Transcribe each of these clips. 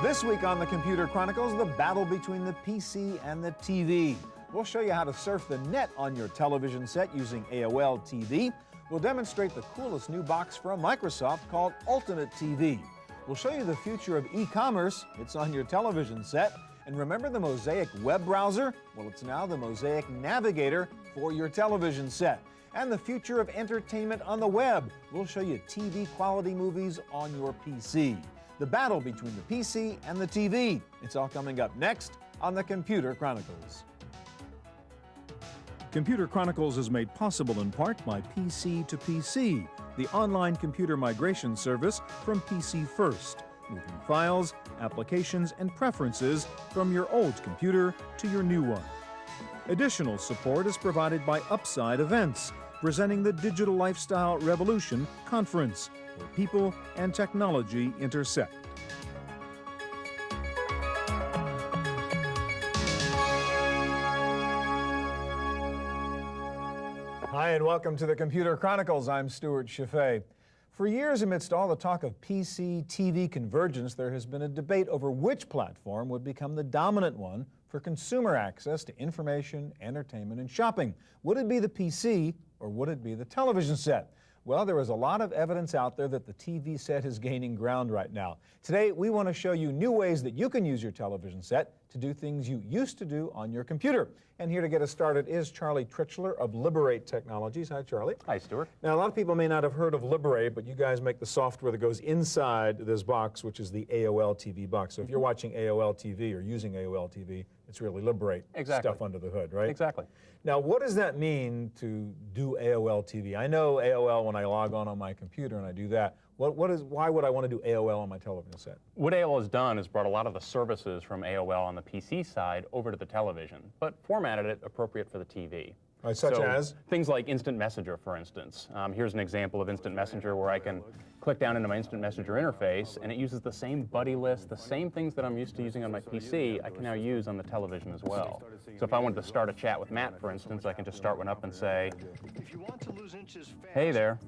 This week on the Computer Chronicles, the battle between the PC and the TV. We'll show you how to surf the net on your television set using AOL TV. We'll demonstrate the coolest new box from Microsoft called Ultimate TV. We'll show you the future of e-commerce. It's on your television set. And remember the Mosaic web browser? Well, it's now the Mosaic Navigator for your television set. And the future of entertainment on the web. We'll show you TV quality movies on your PC. The battle between the PC and the TV. It's all coming up next on the Computer Chronicles. Computer Chronicles is made possible in part by PC to PC, the online computer migration service from PC First, moving files, applications, and preferences from your old computer to your new one. Additional support is provided by Upside Events, presenting the Digital Lifestyle Revolution Conference, where people and technology intersect. Hi, and welcome to the Computer Chronicles. I'm Stewart Cheifet. For years, amidst all the talk of PC-TV convergence, there has been a debate over which platform would become the dominant one for consumer access to information, entertainment, and shopping. Would it be the PC or would it be the television set? Well, there is a lot of evidence out there that the TV set is gaining ground right now. Today, we want to show you new ways that you can use your television set to do things you used to do on your computer. And here to get us started is Charlie Tritchler of Liberate Technologies. Hi, Charlie. Hi, Stuart. Now, a lot of people may not have heard of Liberate, but you guys make the software that goes inside this box, which is the AOL TV box. So if you're watching AOL TV or using AOL TV, it's really Liberate stuff under the hood, right? Exactly. Now, what does that mean to do AOL TV? I know AOL when I log on my computer and I do that. Why would I want to do AOL on my television set? What AOL has done is brought a lot of the services from AOL on the PC side over to the television, but formatted it appropriate for the TV. Such as? Things like Instant Messenger, for instance. Here's an example of Instant Messenger where I can click down into my Instant Messenger interface, and it uses the same buddy list, the same things that I'm used to using on my PC, I can now use on the television as well. So if I wanted to start a chat with Matt, for instance, I can just start one up and say, hey there.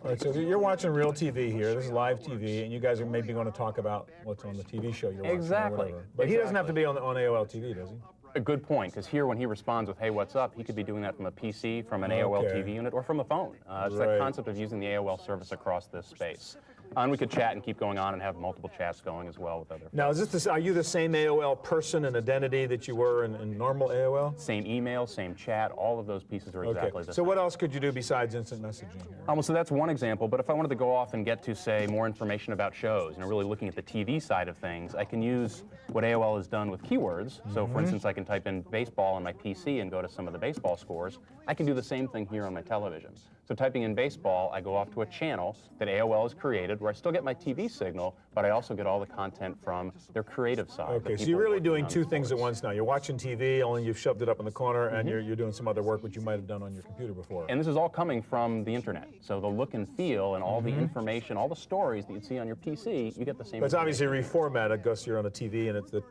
All right, so you're watching real TV here. This is live TV, and you guys are maybe going to talk about what's on the TV show you're watching. Exactly. Or whatever. But he doesn't have to be on AOL TV, does he? A good point, because here when he responds with, hey, what's up, he could be doing that from a PC, from an AOL TV unit, or from a phone. It's that concept of using the AOL service across this space. And we could chat and keep going on and have multiple chats going as well with other Now, are you the same AOL person and identity that you were in normal AOL? Same email, same chat, all of those pieces are exactly the same. So what else could you do besides instant messaging here? So that's one example, but if I wanted to go off and get to, say, more information about shows, really looking at the TV side of things, I can use what AOL has done with keywords. So, for instance, I can type in baseball on my PC and go to some of the baseball scores. I can do the same thing here on my television. So typing in baseball, I go off to a channel that AOL has created where I still get my TV signal, but I also get all the content from their creative side. Okay, so you're really doing two things at once now. You're watching TV, only you've shoved it up in the corner, and you're doing some other work which you might have done on your computer before. And this is all coming from the internet. So the look and feel and all the information, all the stories that you'd see on your PC, you get the same. But it's obviously reformatted because you're on a TV and the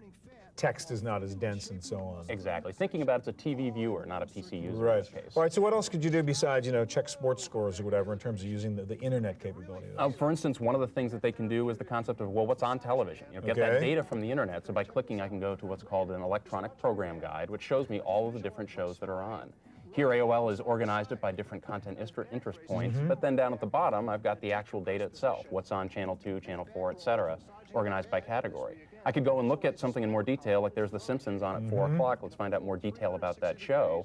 text is not as dense and so on. Exactly. Thinking about it's a TV viewer, not a PC user right. in this case. All right, so what else could you do besides, check sports scores or whatever in terms of using the internet capability? For instance, one of the things that they can do is the concept of, well, what's on television? Get that data from the internet. So by clicking, I can go to what's called an electronic program guide, which shows me all of the different shows that are on. Here, AOL has organized it by different content interest points, but then down at the bottom, I've got the actual data itself, what's on Channel 2, Channel 4, etc., organized by category. I could go and look at something in more detail, like there's The Simpsons on at 4 o'clock. Let's find out more detail about that show.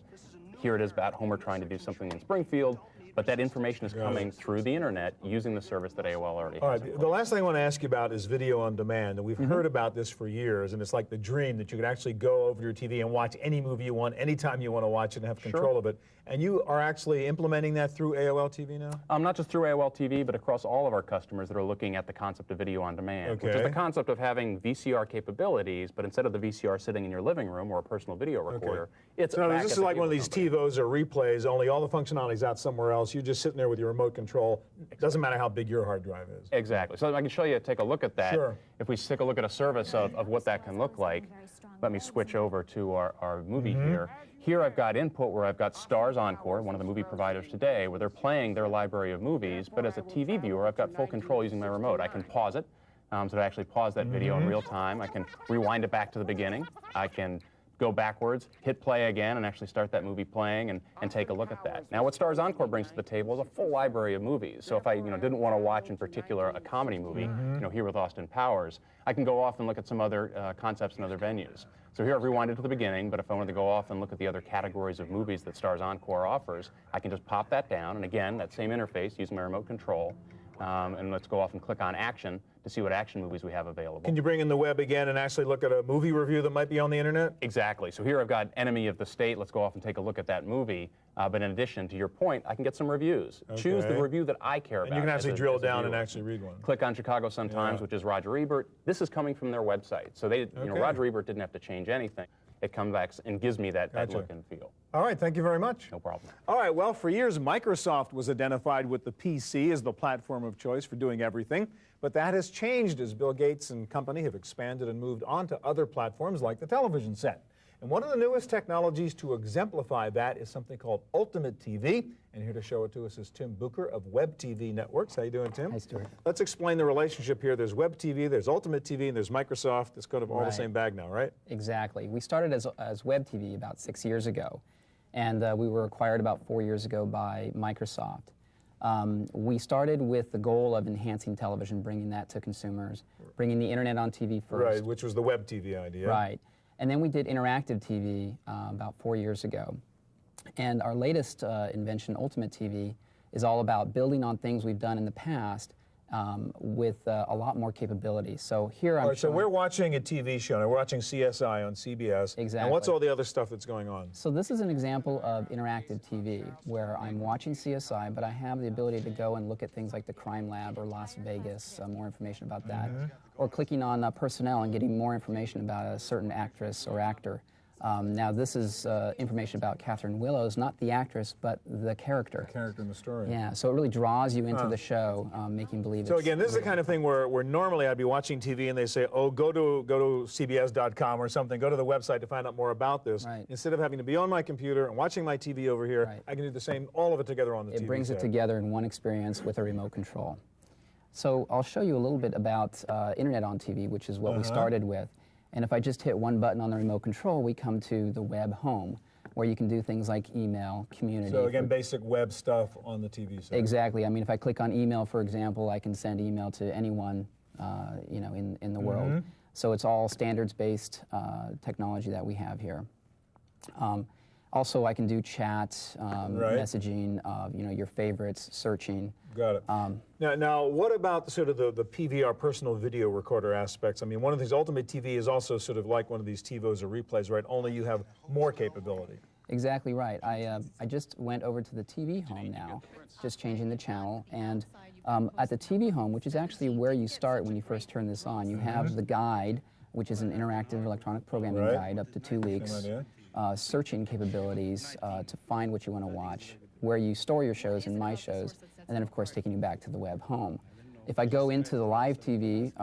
Here it is about Homer trying to do something in Springfield. But that information is coming through the internet using the service that AOL already has. All right, the last thing I want to ask you about is video on demand. And we've heard about this for years, and it's like the dream that you could actually go over to your TV and watch any movie you want, anytime you want to watch it and have control of it. And you are actually implementing that through AOL TV now? Not just through AOL TV, but across all of our customers that are looking at the concept of video on demand, which is the concept of having VCR capabilities, but instead of the VCR sitting in your living room or a personal video recorder, it's so this is like one of these TiVos or replays, only all the functionality is out somewhere else. You're just sitting there with your remote control. It doesn't matter how big your hard drive is. Exactly. So I can show you, take a look at that. Sure. If we take a look at a service of what that can look like, let me switch over to our movie here. Here I've got input where I've got Starz Encore, one of the movie providers today, where they're playing their library of movies, but as a TV viewer, I've got full control using my remote. I can pause it, so to actually pause that video in real time. I can rewind it back to the beginning. I can go backwards, hit play again, and actually start that movie playing and take a look at that. Now, what Starz Encore brings to the table is a full library of movies. So if I didn't want to watch in particular a comedy movie, Here with Austin Powers, I can go off and look at some other concepts and other venues. So here I've rewinded to the beginning, but if I wanted to go off and look at the other categories of movies that Starz Encore offers, I can just pop that down, and again, that same interface using my remote control, and let's go off and click on action to see what action movies we have available. Can you bring in the web again and actually look at a movie review that might be on the internet? Exactly. So here I've got Enemy of the State. Let's go off and take a look at that movie. But in addition, to your point, I can get some reviews. Okay. Choose the review that I care about. And you can actually drill down and actually read one. Click on Chicago Sun-Times, which is Roger Ebert. This is coming from their website. So they, Roger Ebert didn't have to change anything. It comes back and gives me that look and feel. All right, thank you very much. No problem. All right, well, for years, Microsoft was identified with the PC as the platform of choice for doing everything, but that has changed as Bill Gates and company have expanded and moved on to other platforms like the television set. And one of the newest technologies to exemplify that is something called Ultimate TV. And here to show it to us is Tim Bucher of Web TV Networks. How you doing, Tim? Hi, Stewart. Let's explain the relationship here. There's Web TV, there's Ultimate TV, and there's Microsoft. It's kind of all the same bag now, right? Exactly. We started as Web TV about 6 years ago, and we were acquired about 4 years ago by Microsoft. We started with the goal of enhancing television, bringing that to consumers, bringing the internet on TV first. Right, which was the Web TV idea. Right. And then we did interactive TV about 4 years ago. And our latest invention, Ultimate TV, is all about building on things we've done in the past with a lot more capability. So here I'm so we're watching a TV show, and we're watching CSI on CBS. Exactly. And what's all the other stuff that's going on? So this is an example of interactive TV, where I'm watching CSI, but I have the ability to go and look at things like the Crime Lab or Las Vegas, more information about that, or clicking on personnel and getting more information about a certain actress or actor. Now this is information about Catherine Willows, not the actress, but the character. The character in the story. Yeah, so it really draws you into the show, making believe So it's again, this is the real. kind of thing where normally I'd be watching TV and they say, oh, go to CBS.com or something, go to the website to find out more about this. Right. Instead of having to be on my computer and watching my TV over here, I can do the same, all of it together on the TV It brings set. it together in one experience with a remote control. So I'll show you a little bit about Internet on TV, which is what we started with. And if I just hit one button on the remote control, we come to the web home, where you can do things like email, community. So again, basic web stuff on the TV set. Exactly. I mean, if I click on email, for example, I can send email to anyone, in the world. So it's all standards-based technology that we have here. Also, I can do chat, messaging, your favorites, searching. Got it. Now, what about the PVR, personal video recorder aspects? I mean, one of the things, Ultimate TV is also sort of like one of these TiVos or replays, right? Only you have more capability. Exactly right. I just went over to the TV home now, just changing the channel, and at the TV home, which is actually where you start when you first turn this on, you have the guide, which is an interactive electronic programming guide up to 2 weeks, searching capabilities to find what you want to watch, where you store your shows and my shows, and then of course taking you back to the web home. If I go into the live TV,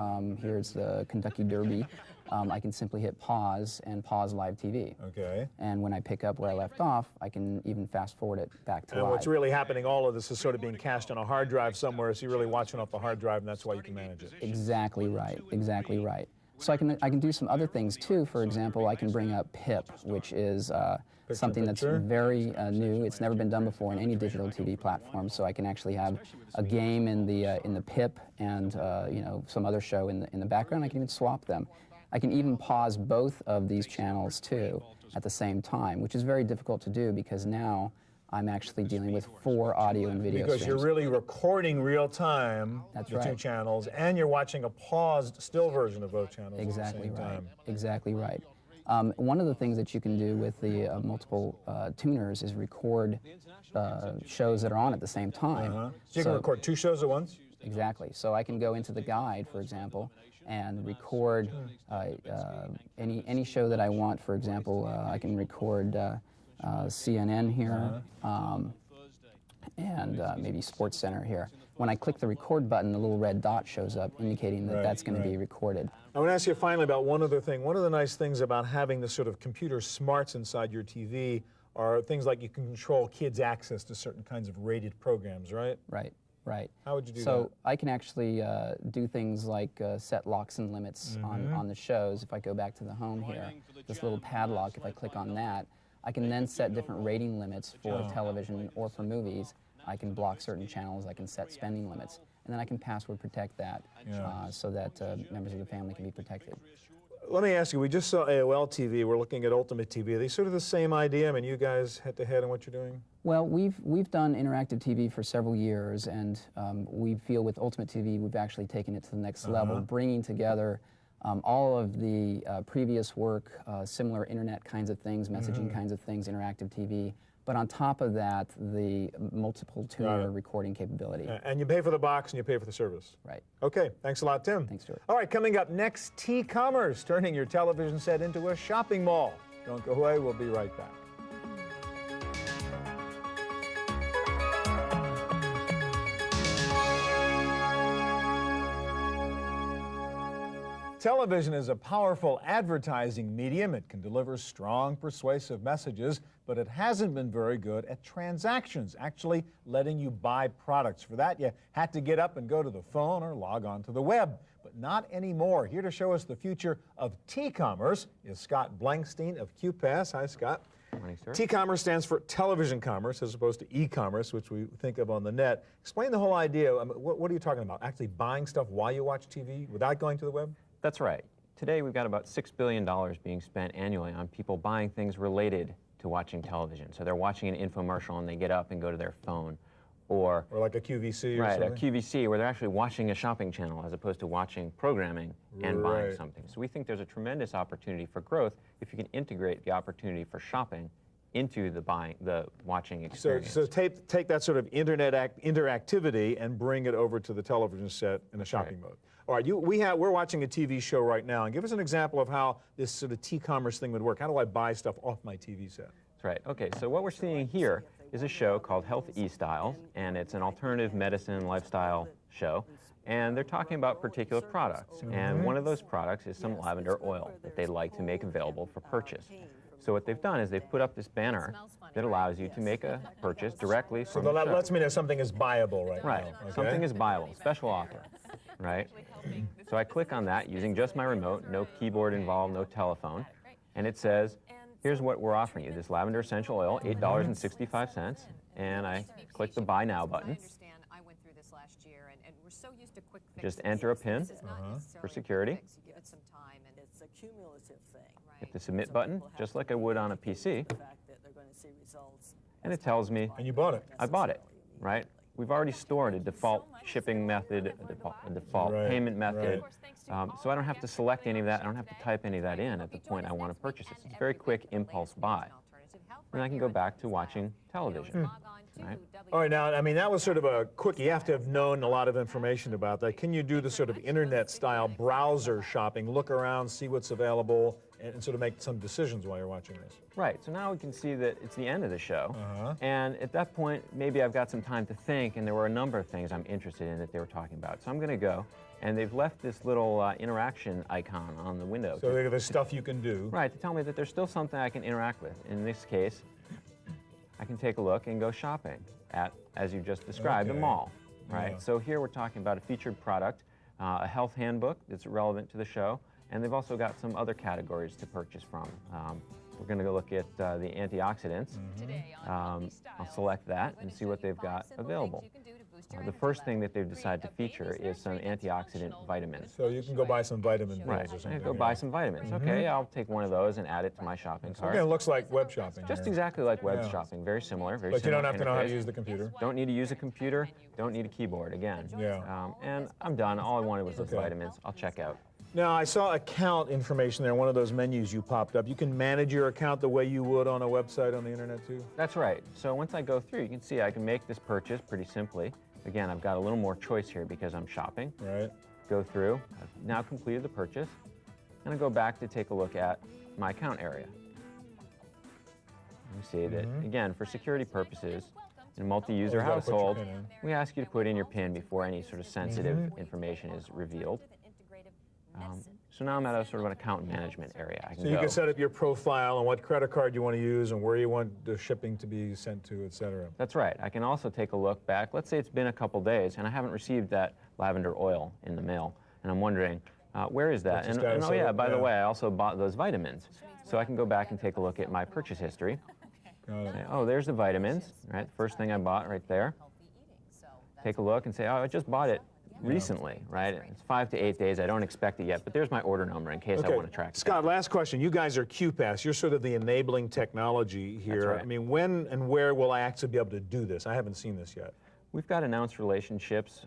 here's the Kentucky Derby, I can simply hit pause and pause live TV. Okay. And when I pick up where I left off, I can even fast forward it back to live. And what's really happening, all of this is sort of being cached on a hard drive somewhere, so you're really watching off the hard drive, and that's why you can manage it. Exactly right, exactly right. So I can do some other things too. For example, I can bring up PIP, which is something that's very new. It's never been done before in any digital TV platform. So I can actually have a game in the PIP and some other show in the background. I can even swap them. I can even pause both of these channels too at the same time, which is very difficult to do because now I'm actually dealing with 4 audio and video Because streams. you're really recording real time the 2 channels, and you're watching a paused still version of both channels Exactly at the same right. time. Exactly right. One of the things that you can do with the multiple tuners is record shows that are on at the same time. So you can record 2 shows at once? Exactly. So I can go into the guide, for example, and record any show that I want. For example, I can record CNN here, and maybe Sports Center here. When I click the record button, the little red dot shows up indicating that that's going to be recorded. I want to ask you finally about one other thing. One of the nice things about having this sort of computer smarts inside your TV are things like you can control kids' access to certain kinds of rated programs, right? Right. Right. How would you do that? So I can actually do things like set locks and limits on the shows. If I go back to the home here, this little padlock, if I click on that, I can then set different rating limits for television or for movies. I can block certain channels, I can set spending limits, and then I can password protect that so that members of the family can be protected. Let me ask you, we just saw AOL TV, we're looking at Ultimate TV. Are they sort of the same idea? I mean, you guys head-to-head on what you're doing? Well, we've done interactive TV for several years, and we feel with Ultimate TV we've actually taken it to the next level, bringing together all of the previous work, similar internet kinds of things, messaging kinds of things, interactive TV, but on top of that, the multiple tuner recording capability. And you pay for the box and you pay for the service. Right. Okay, thanks a lot, Tim. Thanks, Stewart. All right, coming up next, T-Commerce, turning your television set into a shopping mall. Don't go away, we'll be right back. Television is a powerful advertising medium. It can deliver strong, persuasive messages, but it hasn't been very good at transactions, actually letting you buy products. For that, you had to get up and go to the phone or log on to the web, but not anymore. Here to show us the future of T-Commerce is Scott Blankstein of QPass. Hi, Scott. Morning, sir. T-Commerce stands for television commerce as opposed to e-commerce, which we think of on the net. Explain the whole idea. What are you talking about? Actually buying stuff while you watch TV without going to the web? That's right. Today we've got about $6 billion being spent annually on people buying things related to watching television. So they're watching an infomercial and they get up and go to their phone. Or like a QVC or right, something? a QVC where they're actually watching a shopping channel as opposed to watching programming and buying something. So we think there's a tremendous opportunity for growth if you can integrate the opportunity for shopping into the watching experience. So take that sort of internet interactivity and bring it over to the television set in a shopping mode. All right, we're watching a TV show right now, and give us an example of how this sort of T-commerce thing would work. How do I buy stuff off my TV set? That's right. Okay, so what we're seeing here is a show called Health E-Styles, and it's an alternative medicine lifestyle show. And they're talking about particular products. And one of those products is some lavender oil that they'd like to make available for purchase. So what they've done is they've put up this banner that allows you to make a purchase directly from the show. That lets me know something is buyable right now. Right. Okay. Something is buyable, special offer, right? So I click on that using just my remote, no keyboard involved, no telephone, and it says, here's what we're offering you, this lavender essential oil, $8.65, and I click the Buy Now button. Just enter a PIN for security. Hit the Submit button, just like I would on a PC, and it tells me... And you bought it. I bought it, right? We've already stored a default shipping method, a default payment method, so I don't have to select any of that. I don't have to type any of that in at the point I want to purchase it. It's a very quick impulse buy. And I can go back to watching television. Right? All right, now, I mean, that was sort of a quick, you have to have known a lot of information about that. Can you do the sort of internet-style browser shopping, look around, see what's available, and sort of make some decisions while you're watching this? Right, so now we can see that it's the end of the show, and at that point, maybe I've got some time to think, and there were a number of things I'm interested in that they were talking about. So I'm going to go, and they've left this little interaction icon on the window. So there's stuff you can do. Right, to tell me that there's still something I can interact with. In this case, I can take a look and go shopping at, as you just described, a mall, right? Yeah. So here we're talking about a featured product, a health handbook that's relevant to the show, and they've also got some other categories to purchase from. We're going to go look at the antioxidants. I'll select that and see what they've got available. The first thing that they've decided to feature is some antioxidant vitamins. So you can go buy some vitamin pills or something. Right, go buy some vitamins. Okay, I'll take one of those and add it to my shopping cart. Again, it looks like web shopping. Just exactly like web shopping, very similar. But you don't have to know how to use the computer? Don't need to use a computer, don't need a keyboard, again. And I'm done. All I wanted was those vitamins. I'll check out. Now, I saw account information there, one of those menus you popped up. You can manage your account the way you would on a website on the internet, too? That's right. So once I go through, you can see I can make this purchase pretty simply. Again, I've got a little more choice here because I'm shopping. Right. Go through. I've now completed the purchase. And I go back to take a look at my account area. You see that, again, for security purposes, in a multi-user household, we ask you to put in your PIN before any sort of sensitive information is revealed. So now I'm at a sort of an account management area. I can So you can set up your profile and what credit card you want to use and where you want the shipping to be sent to, et cetera. That's right. I can also take a look back. Let's say it's been a couple days and I haven't received that lavender oil in the mail, and I'm wondering, where is that? And oh yeah, by the way, I also bought those vitamins. So I can go back and take a look at my purchase history. Say, oh, there's the vitamins, right? First thing I bought right there. Take a look and say, oh, I just bought it recently, right? It's 5 to 8 days. I don't expect it yet, but there's my order number in case I want to track it. Scott, last question. You guys are QPass. You're sort of the enabling technology here. That's right. I mean, when and where will I actually be able to do this? I haven't seen this yet. We've got announced relationships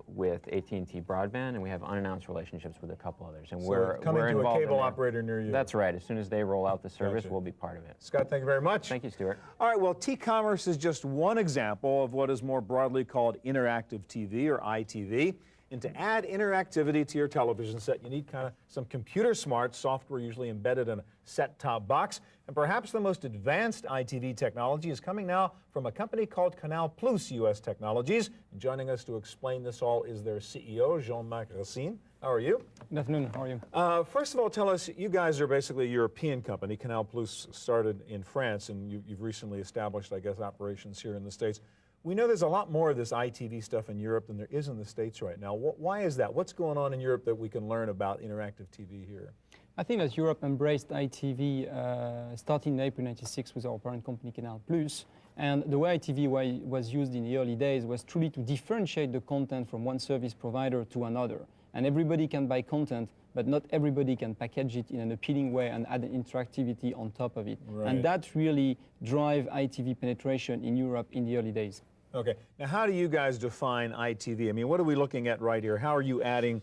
with AT&T Broadband, and we have unannounced relationships with a couple others. And we're coming to involved a cable in operator near you. That's right. As soon as they roll out the service, we'll be part of it. Scott, thank you very much. Thank you, Stuart. All right, well, T-commerce is just one example of what is more broadly called interactive TV or ITV. And to add interactivity to your television set, you need kind of some computer smart software usually embedded in a set-top box. And perhaps the most advanced ITV technology is coming now from a company called Canal Plus US Technologies. And joining us to explain this all is their CEO, Jean-Marc Racine. How are you? Good afternoon. How are you? First of all, tell us, you guys are basically a European company. Canal Plus started in France, and you've recently established, I guess, operations here in the States. We know there's a lot more of this ITV stuff in Europe than there is in the States right now. Why is that? What's going on in Europe that we can learn about interactive TV here? I think that Europe embraced ITV starting in April '96 with our parent company Canal Plus. And the way ITV was used in the early days was truly to differentiate the content from one service provider to another. And everybody can buy content, but not everybody can package it in an appealing way and add interactivity on top of it. Right. And that really drive ITV penetration in Europe in the early days. Okay. Now, how do you guys define ITV? I mean, what are we looking at right here? How are you adding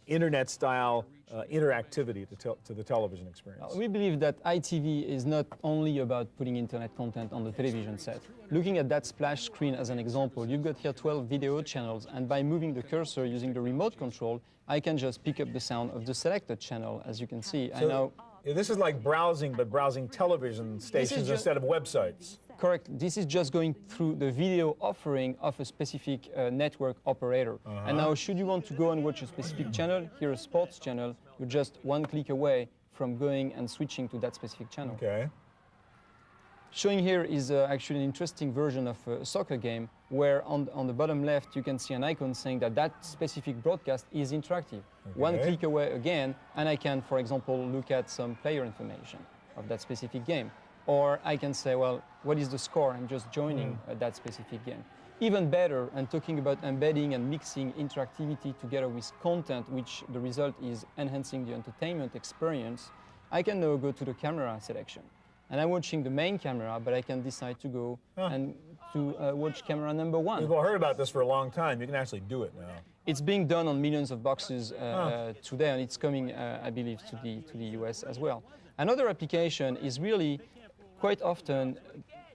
internet-style interactivity to the television experience? We believe that ITV is not only about putting internet content on the television set. Looking at that splash screen as an example, you've got here 12 video channels, and by moving the cursor using the remote control, I can just pick up the sound of the selected channel, as you can see. So, this is like browsing, but browsing television stations instead of websites. Correct. This is just going through the video offering of a specific network operator. And now, should you want to go and watch a specific channel, here a sports channel, you're just one click away from going and switching to that specific channel. Okay. Showing here is actually an interesting version of a soccer game where on the bottom left you can see an icon saying that that specific broadcast is interactive. Okay. One click away again, and I can, for example, look at some player information of that specific game. Or I can say, well, what is the score? I'm just joining that specific game. Even better, and talking about embedding and mixing interactivity together with content, which the result is enhancing the entertainment experience, I can now go to the camera selection. And I'm watching the main camera, but I can decide to go and to watch camera number 1. We've all heard about this for a long time. You can actually do it now. It's being done on millions of boxes today, and it's coming, I believe, to the US as well. Another application is really quite often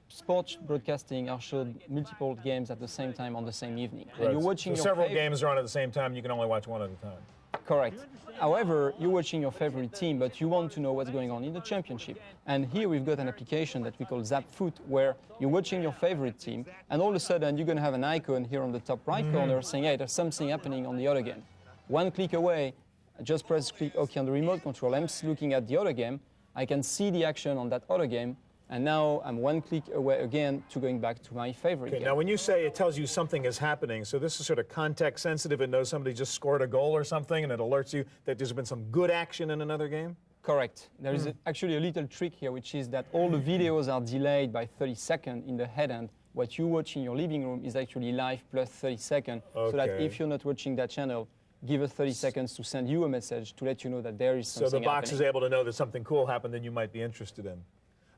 sports broadcasting are showed multiple games at the same time on the same evening. Right. And you're watching several games are on at the same time. You can only watch one at a time. Correct. However, you're watching your favorite team, but you want to know what's going on in the championship. And here we've got an application that we call Zap Foot, where you're watching your favorite team, and all of a sudden you're going to have an icon here on the top right corner saying, hey, there's something happening on the other game. One click away, I just press click OK on the remote control. I'm looking at the other game. I can see the action on that other game. And now I'm one click away again to going back to my favorite game. Now, when you say it tells you something is happening, so this is sort of context sensitive. It knows somebody just scored a goal or something, and it alerts you that there's been some good action in another game? Correct. There is actually a little trick here, which is that all the videos are delayed by 30 seconds in the head end. What you watch in your living room is actually live plus 30 seconds, so that if you're not watching that channel, give us 30 seconds to send you a message to let you know that there is something So the box happening. is able to know that something cool happened that you might be interested in.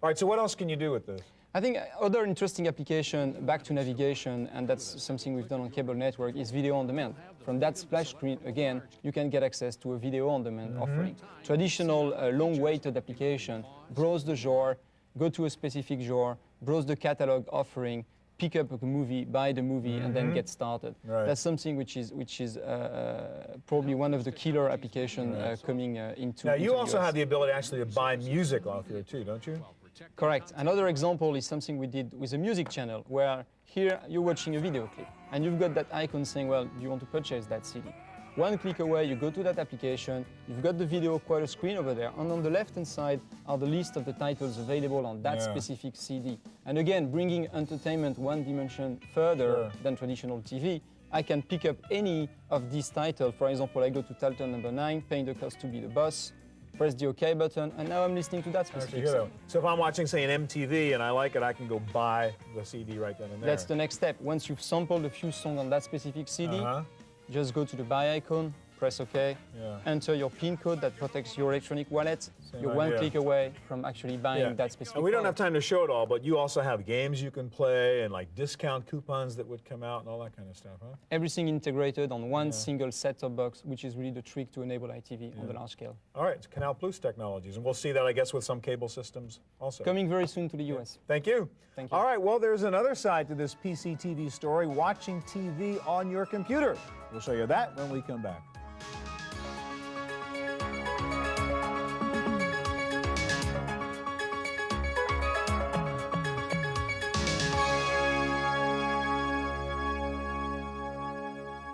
All right, so what else can you do with this? I think other interesting application, back to navigation, and that's something we've done on cable network, is video on demand. From that splash screen, again, you can get access to a video on demand offering. Traditional long-weighted application, browse the genre, go to a specific genre, browse the catalog offering, pick up a movie, buy the movie, and then get started. Right. That's something which is probably one of the killer applications coming into. Now, you also have the ability actually to buy music off here too, don't you? Correct. Another example is something we did with a music channel, where here you're watching a video clip, and you've got that icon saying, well, do you want to purchase that CD? One click away, you go to that application, you've got the video quota screen over there, and on the left-hand side are the list of the titles available on that specific CD. And again, bringing entertainment one dimension further than traditional TV, I can pick up any of these titles. For example, I go to title number 9, Paying the Cost to Be the Boss, press the OK button, and now I'm listening to that specific song. So if I'm watching, say, an MTV and I like it, I can go buy the CD right then and there. That's the next step. Once you've sampled a few songs on that specific CD, just go to the buy icon, press OK, enter your PIN code that protects your electronic wallet. You're one click away from actually buying that specific And we don't have product. time to show it all, but you also have games you can play and like discount coupons that would come out and all that kind of stuff, huh? Everything integrated on one single set-top box, which is really the trick to enable ITV on the large scale. All right, it's Canal Plus technologies, and we'll see that, I guess, with some cable systems also. Coming very soon to the US. Thank you. Thank you. All right, well, there's another side to this PC TV story, watching TV on your computer. We'll show you that when we come back.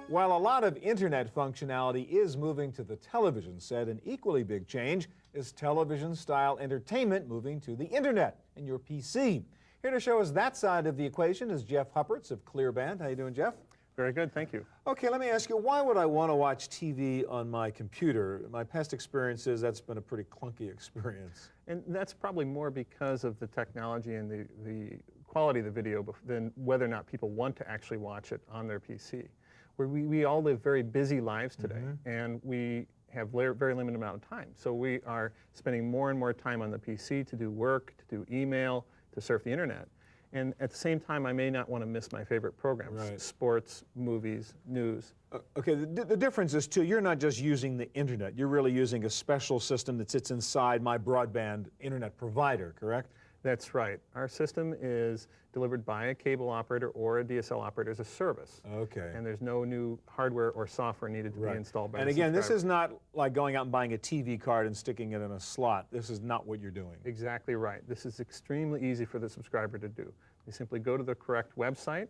While a lot of internet functionality is moving to the television set, an equally big change is television-style entertainment moving to the internet and your PC. Here to show us that side of the equation is Jeff Huppertz of Clearband. How you doing, Jeff? Very good, thank you. Okay, let me ask you, why would I want to watch TV on my computer? My past experience is that's been a pretty clunky experience. And that's probably more because of the technology and the quality of the video than whether or not people want to actually watch it on their PC. Where we all live very busy lives today, and we have very limited amount of time. So we are spending more and more time on the PC to do work, to do email, to surf the internet. And at the same time, I may not want to miss my favorite programs, sports, movies, news. Okay, the difference is, too, you're not just using the internet. You're really using a special system that sits inside my broadband internet provider, correct? That's right. Our system is delivered by a cable operator or a DSL operator as a service. Okay. And there's no new hardware or software needed to be installed by the And again, this subscriber. is not like going out and buying a TV card and sticking it in a slot. This is not what you're doing. Exactly right. This is extremely easy for the subscriber to do. They simply go to the correct website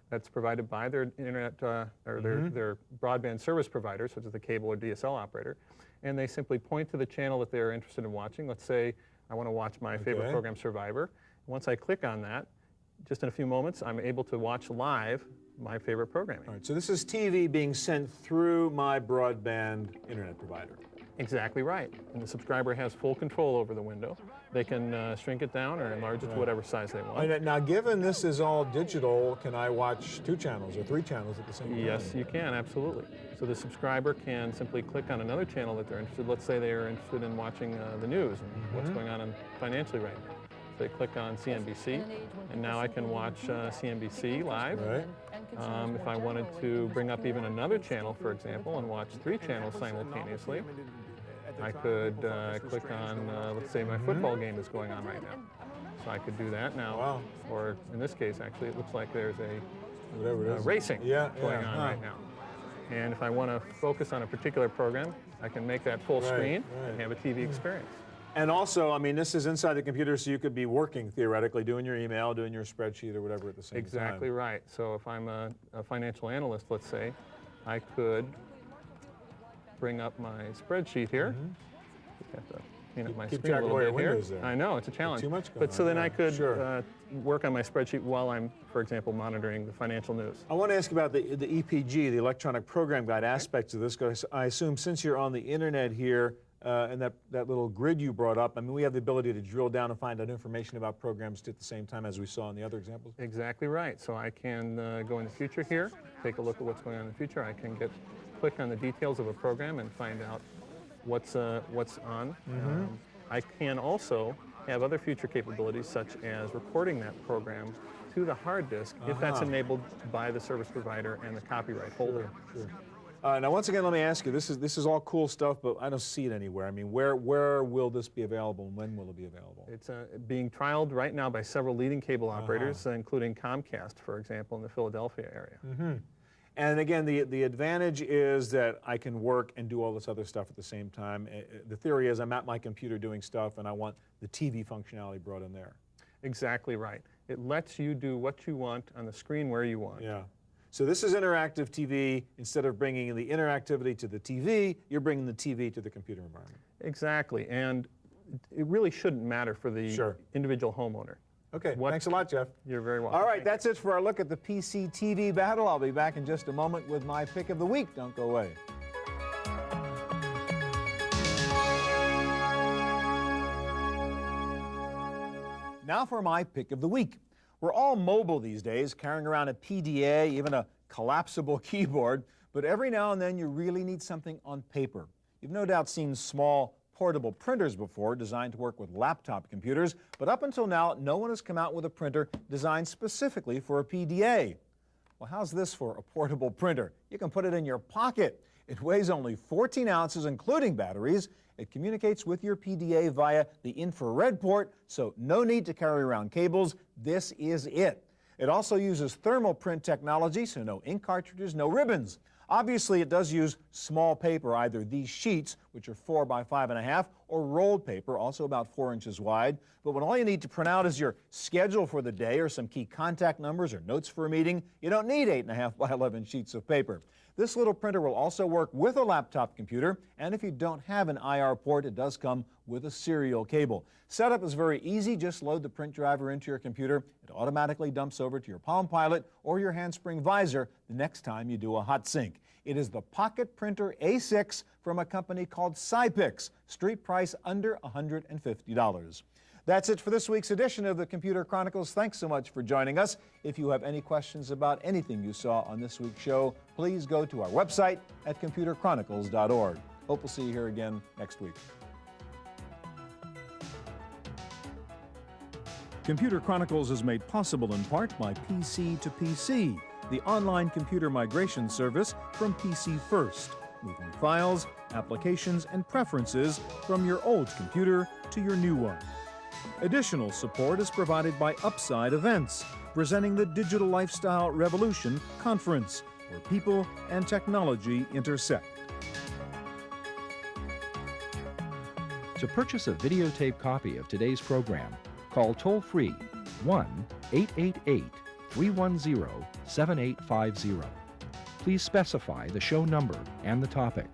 that's provided by their internet or their broadband service provider, such as the cable or DSL operator, and they simply point to the channel that they're interested in watching. Let's say I want to watch my favorite program, Survivor. Once I click on that, just in a few moments, I'm able to watch live my favorite programming. All right, so this is TV being sent through my broadband internet provider. Exactly right. And the subscriber has full control over the window. They can shrink it down or enlarge it to whatever size they want. Now, given this is all digital, can I watch 2 channels or 3 channels at the same time? Yes, you can, absolutely. So the subscriber can simply click on another channel that they're interested in. Let's say they are interested in watching the news and what's going on financially right now. So they click on CNBC, and now I can watch CNBC live. Right. If I wanted to bring up even another channel, for example, and watch 3 channels simultaneously, I could click on, let's say my football game is going on right now. So I could do that now. Wow. Or in this case, actually, it looks like there's Whatever it is. racing going on right now. And if I want to focus on a particular program, I can make that full screen and have a TV experience. And also, I mean, this is inside the computer, so you could be working, theoretically, doing your email, doing your spreadsheet or whatever at the same time. Exactly right. So if I'm a financial analyst, let's say, I could bring up my spreadsheet here. Have to clean up my Keep screen track a of little all your bit here. windows there. I know, it's a challenge. Too much going But so on, then I could sure. work on my spreadsheet while I'm, for example, monitoring the financial news. I want to ask about the EPG, the electronic program guide aspects of this, because I assume since you're on the internet here, and that little grid you brought up, I mean, we have the ability to drill down and find out information about programs at the same time as we saw in the other examples? Exactly right. So I can go in the future here, take a look at what's going on in the future. I can click on the details of a program and find out what's on. I can also have other future capabilities, such as recording that program to the hard disk if that's enabled by the service provider and the copyright holder. Sure. Now, once again, let me ask you, this is all cool stuff, but I don't see it anywhere. I mean, where will this be available, and when will it be available? It's being trialed right now by several leading cable operators, including Comcast, for example, in the Philadelphia area. And again, the advantage is that I can work and do all this other stuff at the same time. The theory is I'm at my computer doing stuff, and I want the TV functionality brought in there. Exactly right. It lets you do what you want on the screen where you want. Yeah. So this is interactive TV. Instead of bringing the interactivity to the TV, you're bringing the TV to the computer environment. Exactly, and it really shouldn't matter for the individual homeowner. Okay, thanks a lot, Jeff. You're very welcome. All right, that's it for our look at the PC-TV battle. I'll be back in just a moment with my pick of the week. Don't go away. Now for my pick of the week. We're all mobile these days, carrying around a PDA, even a collapsible keyboard, but every now and then you really need something on paper. You've no doubt seen small portable printers before, designed to work with laptop computers, but up until now, no one has come out with a printer designed specifically for a PDA. Well, how's this for a portable printer? You can put it in your pocket. It weighs only 14 ounces, including batteries. It communicates with your PDA via the infrared port, so no need to carry around cables. This is it. It also uses thermal print technology, so no ink cartridges, no ribbons. Obviously, it does use small paper, either these sheets, which are 4 by 5.5, or rolled paper, also about 4 inches wide. But when all you need to print out is your schedule for the day or some key contact numbers or notes for a meeting, you don't need 8.5 by 11 sheets of paper. This little printer will also work with a laptop computer, and if you don't have an IR port, it does come with a serial cable. Setup is very easy. Just load the print driver into your computer. It automatically dumps over to your Palm Pilot or your handspring visor the next time you do a hot sync. It is the Pocket Printer A6 from a company called Cypix. Street price under $150. That's it for this week's edition of the Computer Chronicles. Thanks so much for joining us. If you have any questions about anything you saw on this week's show, please go to our website at computerchronicles.org. Hope we'll see you here again next week. Computer Chronicles is made possible in part by PC to PC, the online computer migration service from PC First, moving files, applications, and preferences from your old computer to your new one. Additional support is provided by Upside Events, presenting the Digital Lifestyle Revolution Conference, where people and technology intersect. To purchase a videotape copy of today's program, call toll-free 1-888-310-7850. Please specify the show number and the topic.